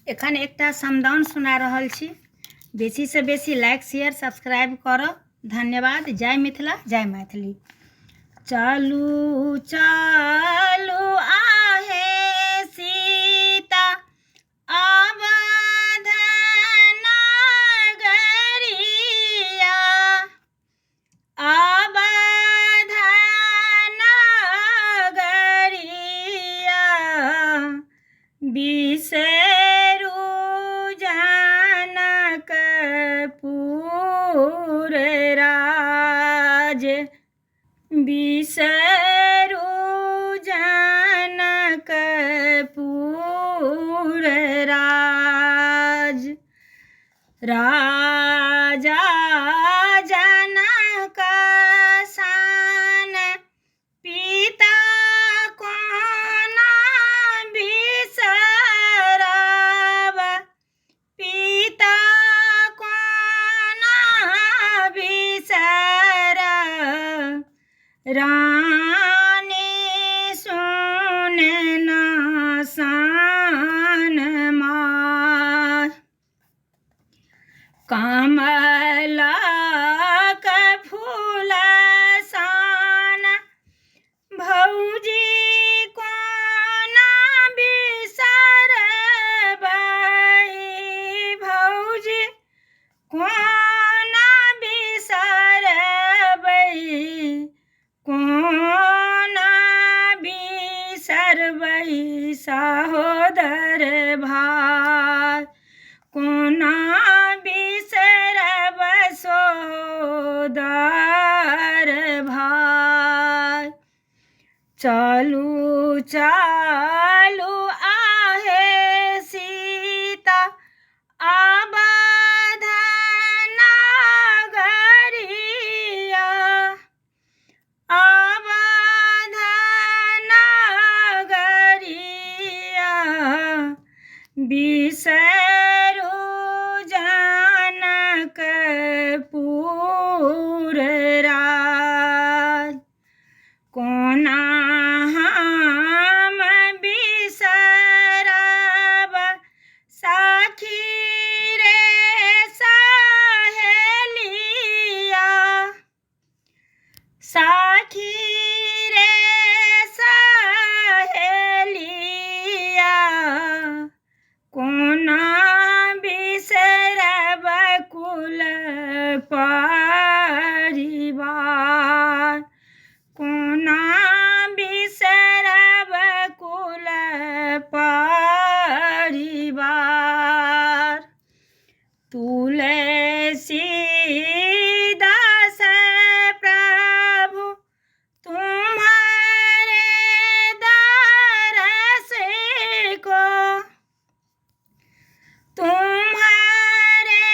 एखन एकटा समदाउन सुना रहल छी। बेसी से बेसी लाइक शेयर सब्सक्राइब करब। धन्यवाद। जय मिथिला, जय मैथिली। चलू चलू आहे सीता अवध नगरिया, अवध नगरिया बिसरू जनकपुर राज, बिसरू जनकपुर राज। राजा जनक सन पिता कोना बिसरब, पिता कोना बिसरब। रानी सुने न सन मार, कमलक फूल सन भौजी कोना बिसरबै, भौजी कोना बिसरबै, कोना बिसरबै सहोदर भाई, कोना बिसरब सहोदर भाई। चलू चलू आहे सीता अवध नगरिया, अवध नगरिया बिसरू जनकपुर राज। कोना हम बिसरब सखी रे सहेलिया, सखी रे सहेलिया। कोना बिसरब कुल परिवार, कोना बिसरब कुल परिवार। तुलसीदास प्रभु तुम्हारे दरस को, तुम्हारे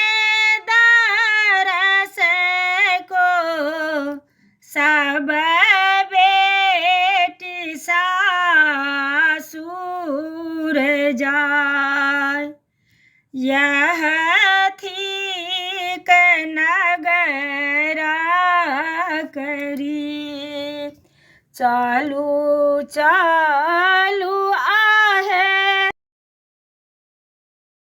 दरस को सब बेटी सासुर जाय। यह ठीक नगरा करी, चलू चलू